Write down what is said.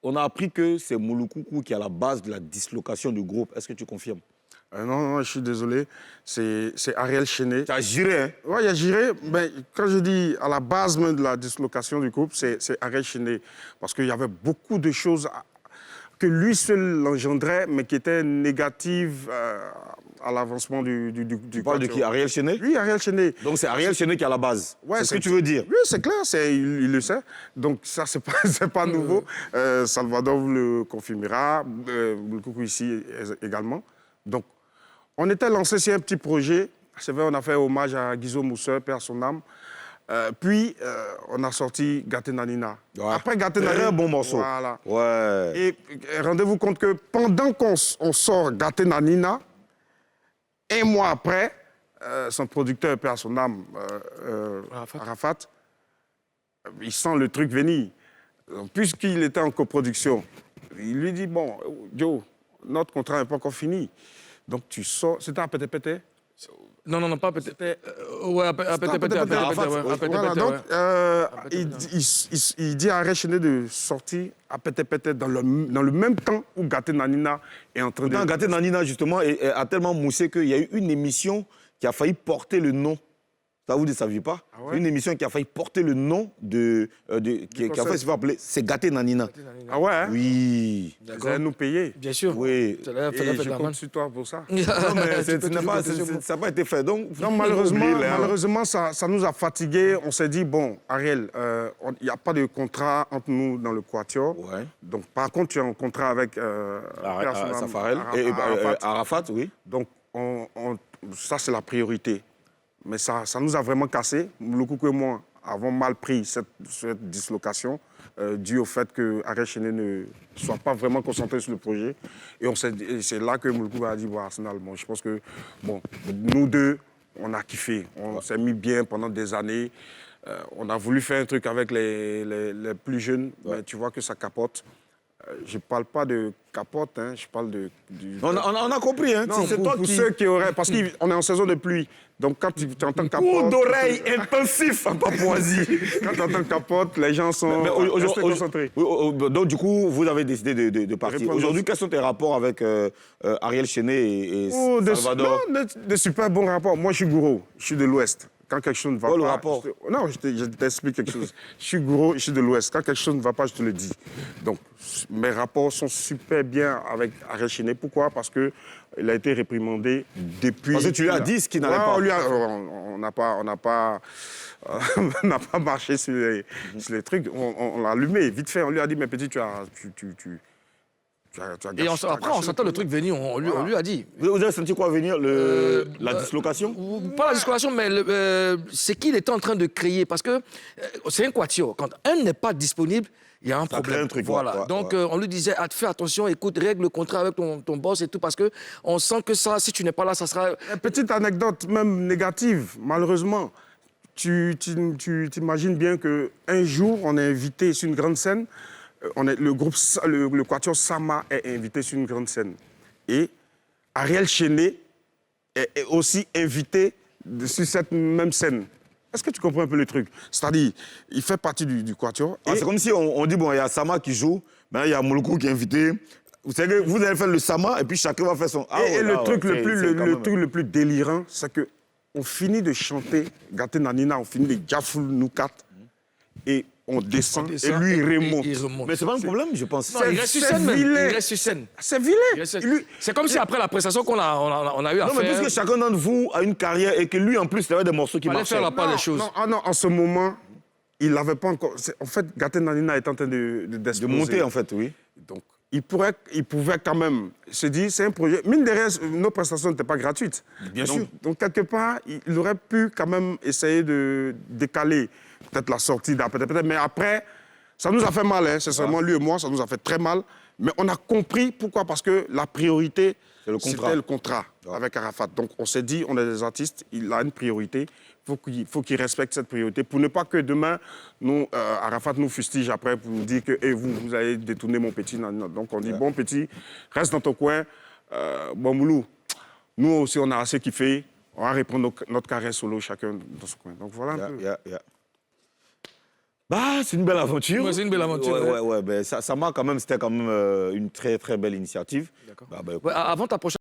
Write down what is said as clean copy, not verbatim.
on a appris que c'est Mouloukoukou qui est à la base de la dislocation du groupe. Est-ce que tu confirmes? Non, je suis désolé. C'est Ariel Chenet. Tu as juré, hein? Oui, il a juré. Mais quand je dis à la base même de la dislocation du groupe, c'est Ariel Chenet. Parce qu'il y avait beaucoup de choses que lui seul engendrait, mais qui étaient négatives à l'avancement du Tu parles de qui? Ariel Chenet? Oui, Ariel Chenet. Donc c'est Ariel Chenet qui est à la base. Ouais, c'est ce que tu veux dire? Oui, c'est clair, il le sait. Donc ça, c'est pas nouveau. Salvador vous le confirmera, Mouloukoukou ici également. Donc, on était lancé sur un petit projet. C'est vrai, on a fait hommage à Guizo Mousseur, père son âme. Puis, on a sorti Gâté Nanina. Ouais. Après Gâté Nanina... Très bon morceau. Voilà. Ouais. Et rendez-vous compte que pendant qu'on sort Gâté Nanina, un mois après, son producteur, père son âme, Arafat, il sent le truc venir. Puisqu'il était en coproduction, il lui dit, bon, Joe, notre contrat n'est pas encore fini. Donc, tu sors... C'était à Pété-Pété? Non, pas Pété. Ouais, à Pété-Pété. Voilà, donc, il dit à Ariel Chenet de sortir à Pété-Pété dans le même temps où Gâté Nanina est en train de... Gâté Nanina, justement, a tellement moussé qu'il y a eu une émission qui a failli porter le nom. Ça, vous ne saviez pas? Ah ouais? Une émission qui a failli porter le nom qui a fait se faire appeler C'est Gâté Nanina. Ah ouais, hein? Oui. Vous allez nous payer. Bien sûr. Oui. Et je compte sur toi pour ça. Non, mais ça n'a pas été fait. Donc, Non, malheureusement ça nous a fatigués. On s'est dit, bon, Ariel, il n'y a pas de contrat entre nous dans le Quatuor. Ouais. Donc, par contre, tu as un contrat avec Safarel et Arafat, oui. Donc, ça, c'est la priorité. Mais ça nous a vraiment cassé. Mouloukoukou et moi avons mal pris cette dislocation dû au fait que Ariel Chenet ne soit pas vraiment concentré sur le projet. Et c'est là que Mouloukoukou a dit, bon, Arsenal, bon, je pense que, bon, nous deux, on a kiffé. On s'est mis bien pendant des années. On a voulu faire un truc avec les plus jeunes, mais tu vois que ça capote. Je ne parle pas de capote, hein, je parle On a compris, hein. Non, c'est pour ceux qui auraient... Parce qu'on est en saison de pluie. Donc, quand tu entends capote... Coup d'oreille intensif en Papouasie. Quand tu entends capote, les gens sont restés concentrés. Donc, du coup, vous avez décidé de partir. Aujourd'hui, quels sont tes rapports avec Ariel Chenet et Salvador? De super bons rapports. Moi, je suis gourou. Je suis de l'Ouest. Quand quelque chose ne va pas... le rapport? Non, je t'explique quelque chose. Je suis gourou, je suis de l'Ouest. Quand quelque chose ne va pas, je te le dis. Donc, mes rapports sont super bien avec Ariel Chenet. Pourquoi? Parce qu'il a été réprimandé depuis... Parce que tu lui as dit ce qui n'allait pas. On n'a pas marché sur les trucs. On l'a allumé vite fait. On lui a dit, mais petit, tu as Et après, on s'entend le truc venir, on lui a dit. Vous avez senti quoi venir? La dislocation? Pas la dislocation, mais c'est qu'il était en train de créer. Parce que c'est un quatuor. Quand un n'est pas disponible, il y a un problème. Un truc, voilà. Donc, on lui disait, fais attention, écoute, règle le contrat avec ton boss et tout, parce qu'on sent que ça, si tu n'es pas là, ça sera... Une petite anecdote, même négative, malheureusement. Tu t'imagines bien qu'un jour, on est invité sur une grande scène. Le quatuor Sama est invité sur une grande scène. Et Ariel Chenet est aussi invité sur cette même scène. Est-ce que tu comprends un peu le truc? C'est-à-dire, il fait partie du quatuor. C'est comme si on dit, bon, il y a Sama qui joue, mais il y a Mouloukoukou qui est invité. Vous savez, vous allez faire le Sama et puis chacun va faire son... le truc le plus délirant, c'est qu'on finit de chanter Gâté Nanina, on finit de Djafoul nous quatre, et on descend et lui, il remonte. Mais c'est pas un problème, je pense. Non, il reste sur scène, il reste sur scène. C'est vilain. C'est comme si après la prestation qu'on a eu à faire... Non, mais puisque chacun d'entre vous a une carrière et que lui, en plus, il avait des morceaux qui marchaient. Il fallait faire la part des choses. Non, en ce moment, il n'avait pas encore... En fait, Gâté Nanina est en train de monter, en fait, oui. Donc, il pouvait quand même se dire, c'est un projet... Mine de rien, nos prestations n'étaient pas gratuites. Bien sûr. Donc, quelque part, il aurait pu quand même essayer de décaler peut-être la sortie peut-être. Mais après, ça nous a fait mal, hein. Sincèrement, lui et moi, ça nous a fait très mal. Mais on a compris pourquoi. Parce que la priorité, c'était le contrat avec Arafat. Donc, on s'est dit, on est des artistes, il a une priorité. Il faut qu'il respecte cette priorité pour ne pas que demain, Arafat nous fustige après pour nous dire que hey, vous allez détourner mon petit. Donc, on dit, bon petit, reste dans ton coin. Bon Moulou, nous aussi, on a assez kiffé. On va reprendre notre carrière solo, chacun dans son coin. Donc, voilà un peu. Bah, c'est une belle aventure. Ouais, c'est une belle aventure. Ouais, ben, ça m'a quand même, c'était quand même une très, très belle initiative. D'accord. Bah, Ouais, avant ta prochaine